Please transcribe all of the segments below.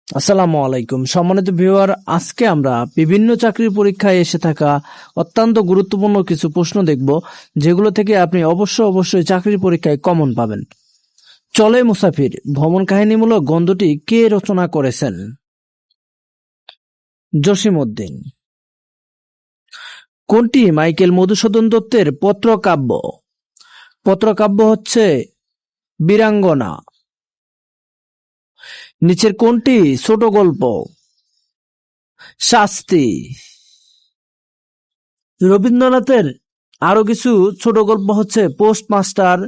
আসসালামু আলাইকুম সম্মানিত ভিউয়ার, আজকে আমরা বিভিন্ন চাকরির পরীক্ষায় এসে থাকা অত্যন্ত গুরুত্বপূর্ণ কিছু প্রশ্ন দেখব, যেগুলো থেকে আপনি অবশ্যই চাকরির পরীক্ষায় কমন পাবেন। চলে মুসাফির ভ্রমণ কাহিনীমূলক গ্রন্থটি কে রচনা করেছেন? জসিমউদ্দিন। কোনটি মাইকেল মধুসূদন দত্তের পত্রকাব্য? পত্রকাব্য হচ্ছে বীরাঙ্গনা। নিচের কোনটি ছোট গল্প? শাস্তি। রবীন্দ্রনাথের আরো কিছু ছোট গল্প হচ্ছে পোস্টমাস্টার,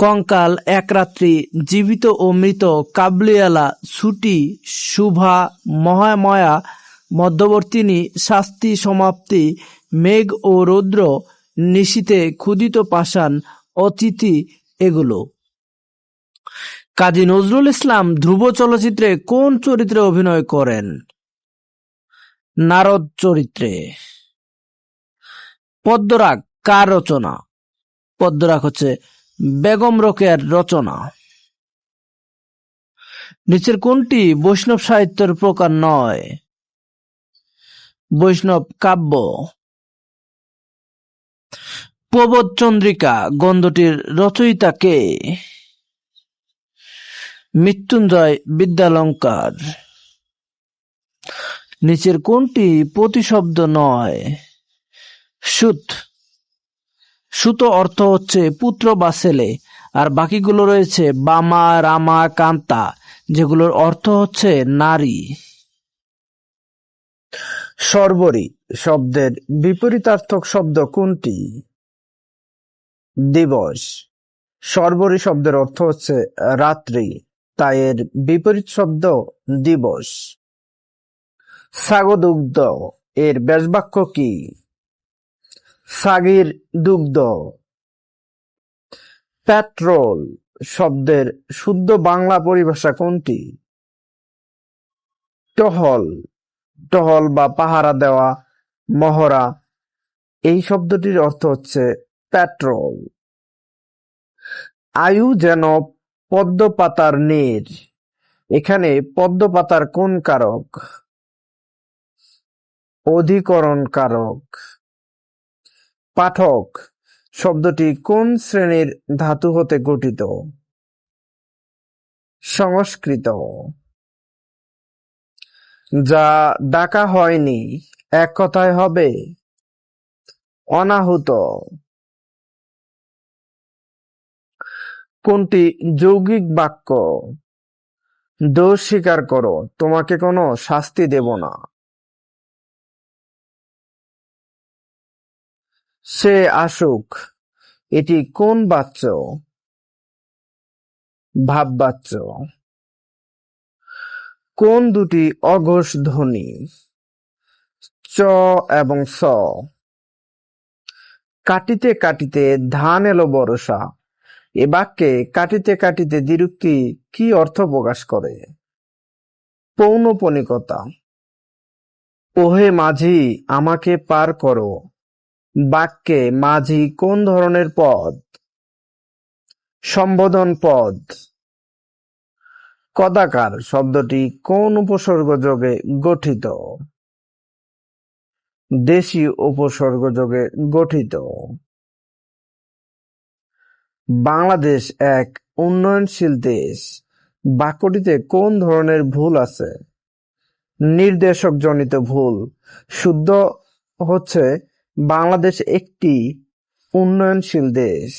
কঙ্কাল, এক রাত্রি, জীবিত ও মৃত, কাবুলিওয়ালা, ছুটি, শুভা, মহামায়া, মধ্যবর্তিনী, শাস্তি, সমাপ্তি, মেঘ ও রৌদ্র, নিশীথে ক্ষুধিত পাষাণ, অতিথি এগুলো। কাজী নজরুল ইসলাম ধ্রুব চলচ্চিত্রে কোন চরিত্রে অভিনয় করেন? নারদ চরিত্রে। পদ্মরাগ কার রচনা? পদ্মরাগ হচ্ছে বেগম রোকেয়ার রচনা। নিচের কোনটি বৈষ্ণব সাহিত্যের প্রকার নয়? বৈষ্ণব কাব্য। প্রবোধ চন্দ্রিকা গ্রন্থটির রচয়িতা কে? মৃত্যুঞ্জয় বিদ্যালঙ্কার। নিচের কোনটি প্রতিশব্দ নয়? সুত। সুত অর্থ হচ্ছে পুত্র বা ছেলে, আর বাকিগুলো রয়েছে বামা, রামা, কান্তা, যেগুলোর অর্থ হচ্ছে নারী। শর্বরী শব্দের বিপরীতার্থক শব্দ কোনটি? দিবস। শর্বরী শব্দের অর্থ হচ্ছে রাত্রি, তাই এর বিপরীত শব্দ দিবস। সাগদুগ্ধ এর ব্যাসবাক্য কি? সাগির দুগ্ধ। পেট্রোল শব্দের শুদ্ধ বাংলা পরিভাষা কোনটি? টহল। টহল বা পাহারা দেওয়া, মহড়া, এই শব্দটির অর্থ হচ্ছে পেট্রোল। আয়ু যেন পদ্ম পাতার নীড়, এখানে পদ্ম পাতার কোন কারক? অধিকরণ কারক। পাঠক শব্দটি কোন শ্রেণীর ধাতু হতে গঠিত? সংস্কৃত। যা ডাকা হয়নি এক কথায় হবে অনাহুত। কোনটি যৌগিক বাক্য? দোষ স্বীকার করো, তোমাকে কোনো শাস্তি দেব না। সে আসুক, এটি কোন বাচ্য? ভাববাচ্য। কোন দুটি অঘোষ ধ্বনি? চ এবং স। কাটিতে কাটিতে ধান এলো বরষা, এ বাক্যে কাটিতে কাটিতে দ্বিরুক্তি কি অর্থ প্রকাশ করে? পৌনঃপুনিকতা। ওহে মাঝি আমাকে পার করো, বাক্যে মাঝি কোন ধরনের পদ? সম্বোধন পদ। কদাকার শব্দটি কোন উপসর্গযোগে গঠিত? দেশি উপসর্গযোগে গঠিত। বাংলাদেশ এক উন্নয়নশীল দেশ, বাক্যটিতে কোন ধরনের ভুল আছে? নির্দেশকজনিত ভুল। শুদ্ধ হচ্ছে বাংলাদেশ একটি উন্নয়নশীল দেশ।